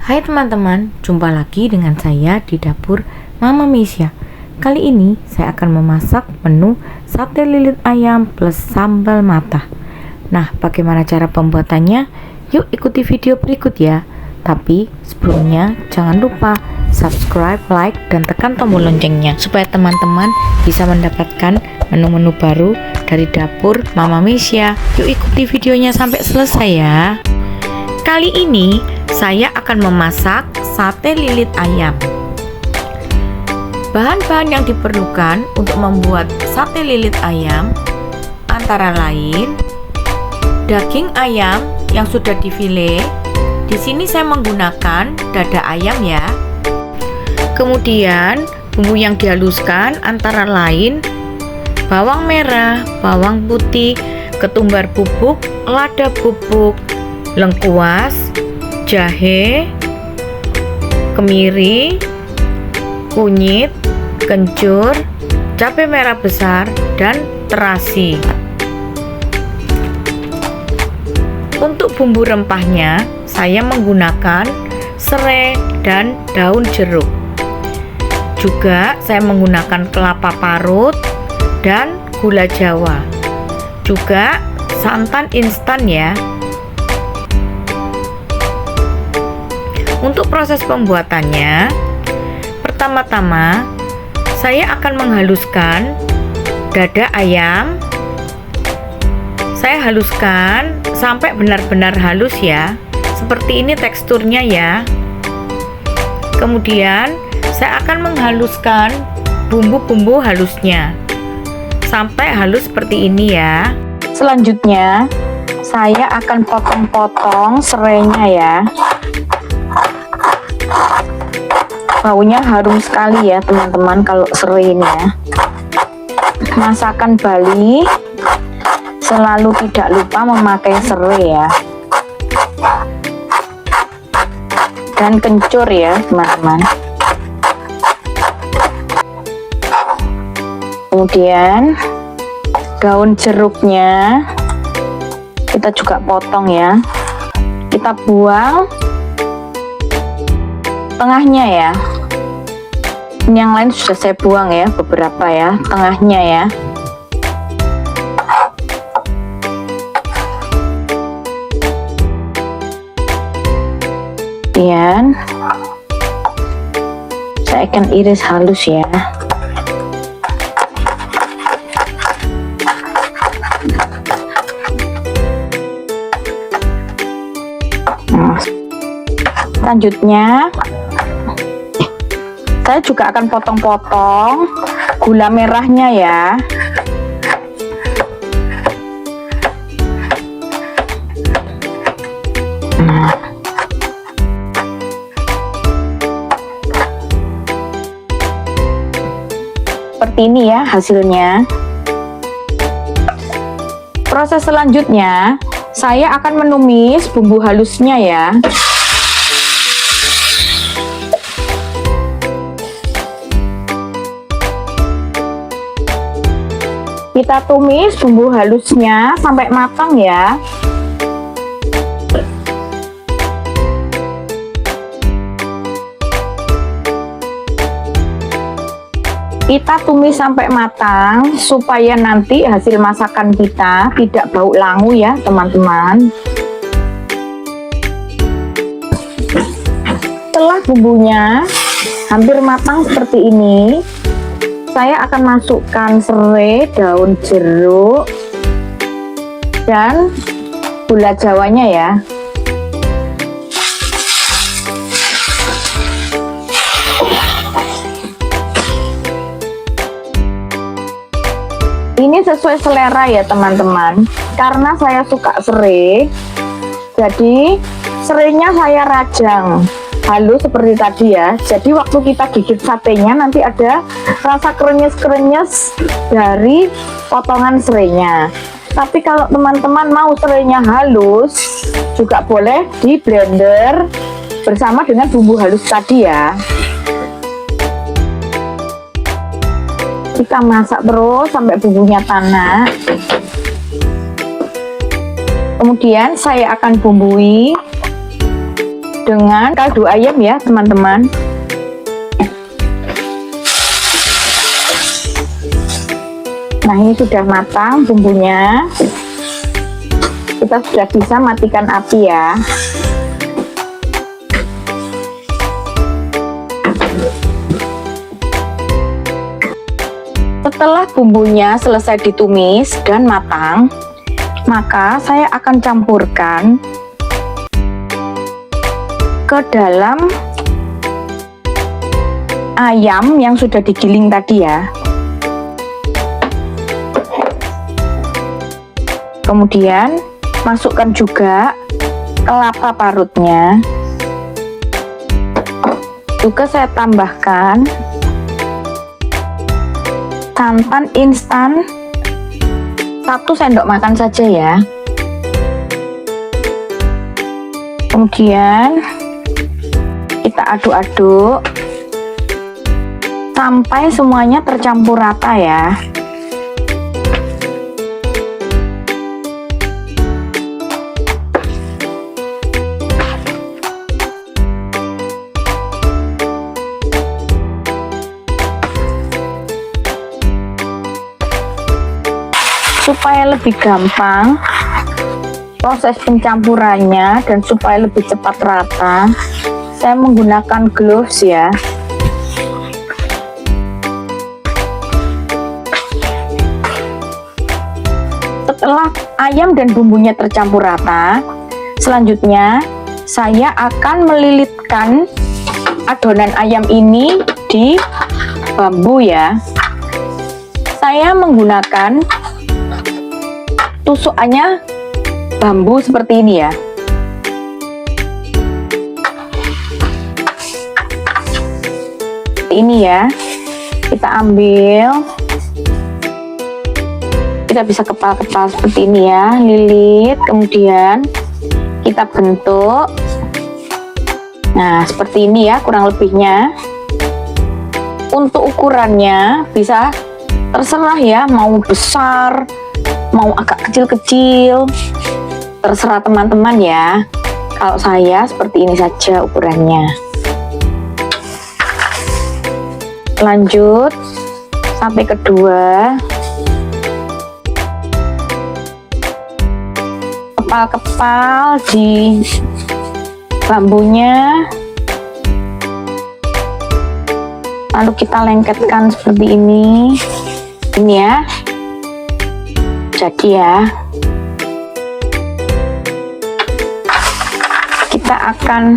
Hai teman-teman, jumpa lagi dengan saya di dapur Mama Misya. Kali ini saya akan memasak menu sate lilit ayam plus sambal mata. Nah, bagaimana cara pembuatannya? Yuk ikuti video berikut ya. Tapi sebelumnya jangan lupa subscribe, like, dan tekan tombol loncengnya supaya teman-teman bisa mendapatkan menu-menu baru dari dapur Mama Misya. Yuk ikuti videonya sampai selesai ya. Kali ini saya akan memasak sate lilit ayam. Bahan-bahan yang diperlukan untuk membuat sate lilit ayam antara lain daging ayam yang sudah difile. Di sini saya menggunakan dada ayam ya. Kemudian bumbu yang dihaluskan antara lain bawang merah, bawang putih, ketumbar bubuk, lada bubuk, lengkuas, jahe, kemiri, kunyit, kencur, cabai merah besar, dan terasi. Untuk bumbu rempahnya, saya menggunakan serai dan daun jeruk. Juga saya menggunakan kelapa parut dan gula jawa. Juga santan instan ya. Untuk proses pembuatannya, pertama-tama saya akan menghaluskan dada ayam. Saya haluskan sampai benar-benar halus ya. Seperti ini teksturnya ya. Kemudian saya akan menghaluskan bumbu-bumbu halusnya sampai halus seperti ini ya. Selanjutnya saya akan potong-potong serainya ya. Baunya harum sekali ya teman-teman kalau serai ini ya. Masakan Bali selalu tidak lupa memakai serai ya, dan kencur ya teman-teman. Kemudian daun jeruknya kita juga potong ya. Kita buang tengahnya ya. Ini yang lain sudah saya buang ya, beberapa ya, tengahnya ya. Kemudian saya akan iris halus ya. Selanjutnya saya juga akan potong-potong gula merahnya ya. Seperti ini ya hasilnya. Proses selanjutnya saya akan menumis bumbu halusnya ya. Kita tumis bumbu halusnya sampai matang ya. Kita tumis sampai matang supaya nanti hasil masakan kita tidak bau langu ya teman-teman. Setelah bumbunya hampir matang seperti ini, saya akan masukkan serai, daun jeruk, dan gula jawanya ya. Ini sesuai selera ya teman-teman. Karena saya suka serai, jadi serainya saya rajang halus seperti tadi ya. Jadi waktu kita gigit satenya nanti ada rasa krenyes-krenyes dari potongan serainya. Tapi kalau teman-teman mau serainya halus, juga boleh di blender bersama dengan bumbu halus tadi ya. Kita masak terus sampai bumbunya tanak. Kemudian saya akan bumbui dengan kaldu ayam ya teman-teman. Nah, ini sudah matang bumbunya. Kita sudah bisa matikan api ya. Setelah bumbunya selesai ditumis dan matang, maka saya akan campurkan ke dalam ayam yang sudah digiling tadi ya. Kemudian masukkan juga kelapa parutnya. Juga saya tambahkan santan instan 1 sendok makan saja ya. Kemudian kita aduk-aduk sampai semuanya tercampur rata ya. Supaya lebih gampang proses pencampurannya dan supaya lebih cepat rata, saya menggunakan gloves ya. Setelah ayam dan bumbunya tercampur rata, selanjutnya saya akan melilitkan adonan ayam ini di bambu ya. Saya menggunakan tusukannya bambu seperti ini ya. Ini ya, kita ambil, kita bisa kepal-kepal seperti ini ya, lilit, kemudian kita bentuk. Nah, seperti ini ya kurang lebihnya. Untuk ukurannya bisa terserah ya, mau besar, mau agak kecil-kecil, terserah teman-teman ya. Kalau saya seperti ini saja ukurannya. Lanjut sampai kedua, kepal-kepal di bambunya, lalu kita lengketkan seperti ini ya. Jadi ya, kita akan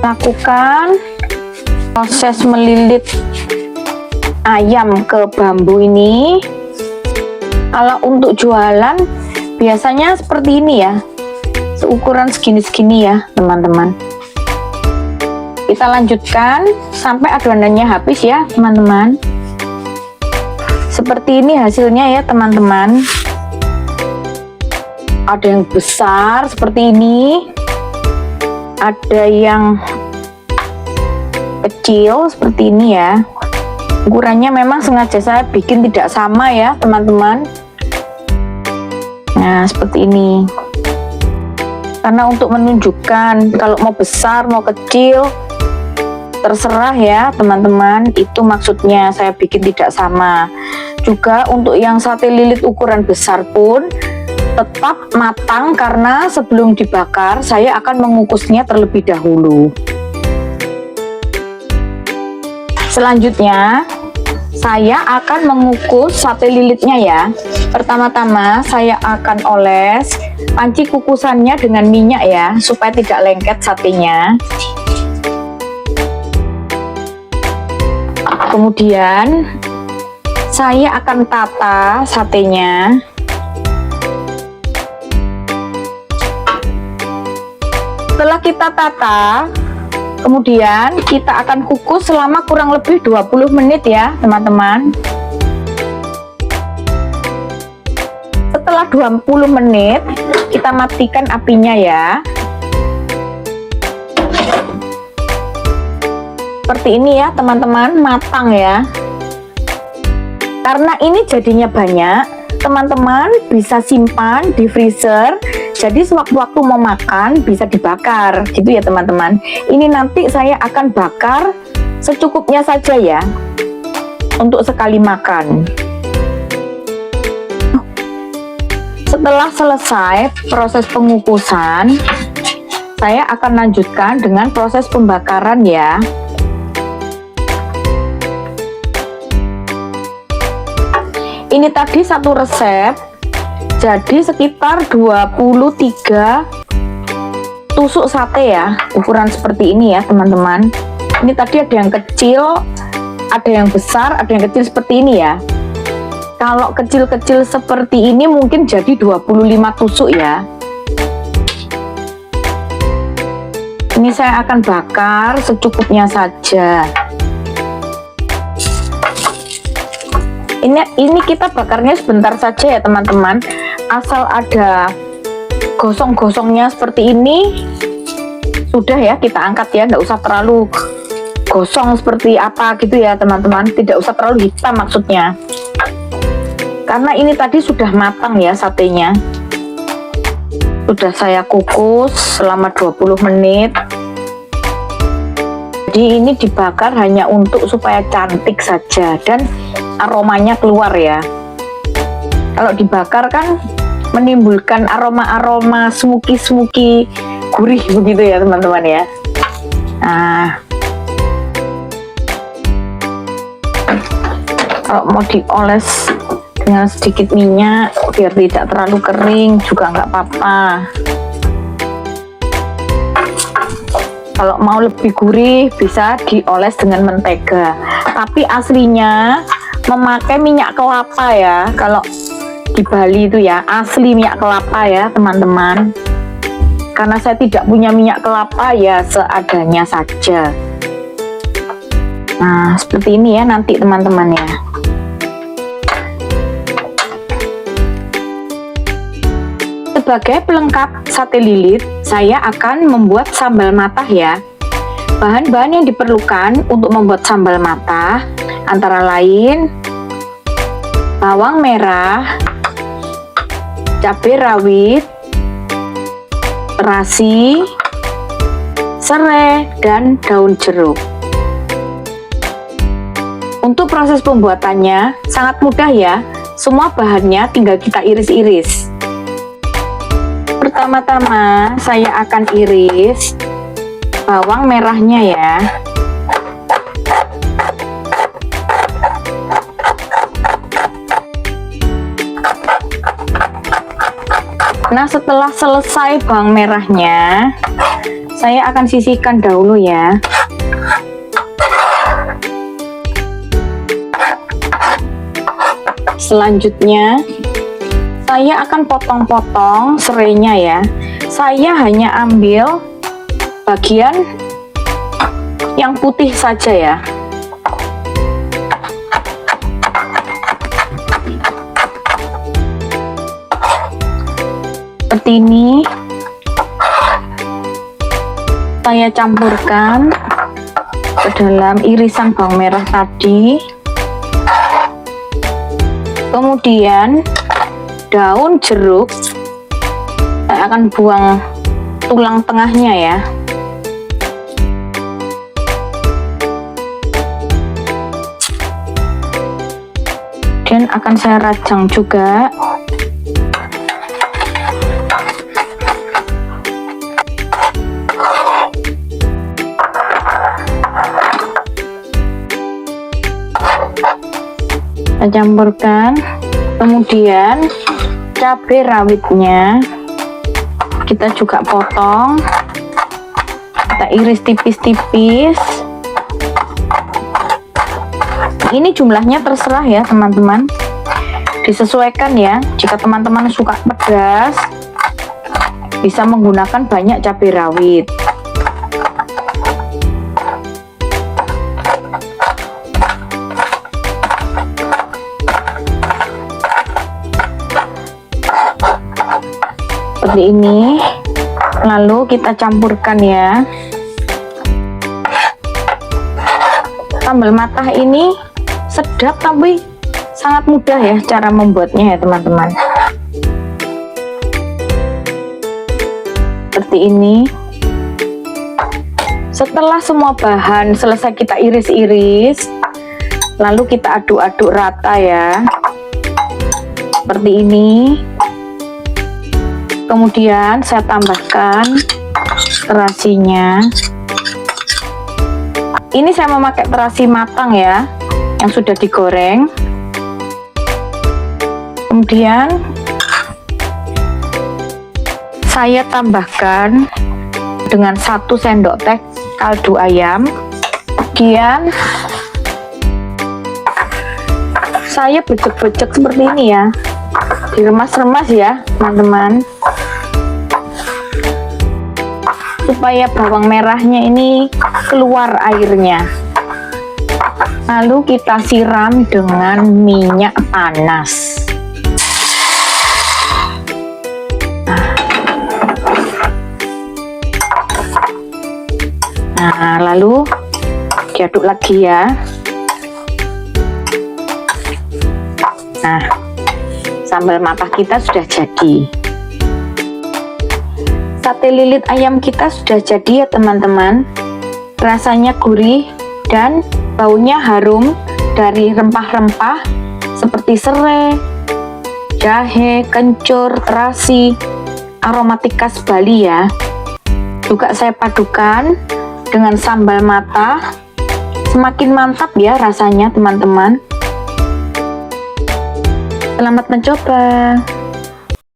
lakukan proses melilit ayam ke bambu ini. Kalau untuk jualan biasanya seperti ini ya, seukuran segini-segini ya teman-teman. Kita lanjutkan sampai adonannya habis ya teman-teman. Seperti ini hasilnya ya teman-teman. Ada yang besar seperti ini, ada yang kecil seperti ini ya. Ukurannya memang sengaja saya bikin tidak sama ya teman-teman. Nah, seperti ini. Karena untuk menunjukkan kalau mau besar mau kecil terserah ya teman-teman, itu maksudnya saya bikin tidak sama. Juga untuk yang sate lilit ukuran besar pun tetap matang, karena sebelum dibakar saya akan mengukusnya terlebih dahulu. Selanjutnya saya akan mengukus sate lilitnya ya. Pertama-tama saya akan oles panci kukusannya dengan minyak ya, supaya tidak lengket satenya. Kemudian saya akan tata satenya. Setelah kita tata, kemudian kita akan kukus selama kurang lebih 20 menit ya teman-teman. Setelah 20 menit kita matikan apinya ya. Seperti ini ya teman-teman, matang ya. Karena ini jadinya banyak, teman-teman bisa simpan di freezer Jadi sewaktu-waktu mau makan bisa dibakar gitu ya teman-teman. Ini nanti saya akan bakar secukupnya saja ya, untuk sekali makan. Setelah selesai proses pengukusan, saya akan lanjutkan dengan proses pembakaran ya. Ini tadi satu resep, jadi sekitar 23 tusuk sate ya, ukuran seperti ini ya teman-teman. Ini tadi ada yang kecil, ada yang besar, ada yang kecil seperti ini ya. Kalau kecil-kecil seperti ini mungkin jadi 25 tusuk ya. Ini saya akan bakar secukupnya saja. Ini kita bakarnya sebentar saja ya teman-teman. Asal ada gosong-gosongnya seperti ini, sudah ya, kita angkat ya. Nggak usah terlalu gosong seperti apa gitu ya teman-teman. Tidak usah terlalu hitam maksudnya. Karena ini tadi sudah matang ya satenya. Sudah saya kukus selama 20 menit. Jadi ini dibakar hanya untuk supaya cantik saja dan aromanya keluar ya. Kalau dibakar kan menimbulkan aroma-aroma smoky gurih begitu ya teman-teman ya. Nah, kalau mau dioles dengan sedikit minyak biar tidak terlalu kering juga nggak apa-apa. Kalau mau lebih gurih bisa dioles dengan mentega, tapi aslinya memakai minyak kelapa ya. Kalau di Bali itu ya asli minyak kelapa ya teman-teman. Karena saya tidak punya minyak kelapa ya seadanya saja. Nah seperti ini ya nanti teman-teman ya. Sebagai pelengkap sate lilit, saya akan membuat sambal matah ya. Bahan-bahan yang diperlukan untuk membuat sambal matah antara lain bawang merah, cabai rawit, terasi, serai, dan daun jeruk. Untuk proses pembuatannya sangat mudah ya. Semua bahannya tinggal kita iris-iris. Pertama-tama saya akan iris bawang merahnya ya. Nah setelah selesai bawang merahnya, saya akan sisihkan dahulu ya. Selanjutnya saya akan potong-potong serainya ya. Saya hanya ambil bagian yang putih saja ya. Seperti ini. Saya campurkan ke dalam irisan bawang merah tadi. Kemudian daun jeruk saya akan buang tulang tengahnya ya. Dan akan saya rajang juga. Saya campurkan. Kemudian cabai rawitnya kita juga potong, kita iris tipis-tipis. Ini jumlahnya terserah ya teman-teman, disesuaikan ya. Jika teman-teman suka pedas bisa menggunakan banyak cabai rawit. Seperti ini, lalu kita campurkan ya. Sambal matah ini sedap tapi sangat mudah ya cara membuatnya ya teman-teman. seperti ini. Setelah semua bahan selesai kita iris-iris, lalu kita aduk-aduk rata ya, seperti ini. Kemudian saya tambahkan terasinya. Ini saya memakai terasi matang ya, yang sudah digoreng. Kemudian saya tambahkan dengan 1 sendok teh kaldu ayam. Kemudian saya becek-becek seperti ini ya, diremas-remas ya teman-teman, supaya bawang merahnya ini keluar airnya. Lalu kita siram dengan minyak panas. Nah, lalu diaduk lagi ya. Nah, sambal matah kita sudah jadi. Sate lilit ayam kita sudah jadi ya teman-teman. Rasanya gurih dan baunya harum dari rempah-rempah seperti serai, jahe, kencur, terasi, aromatik khas Bali ya. Juga saya padukan dengan sambal matah. Semakin mantap ya rasanya teman-teman. Selamat mencoba.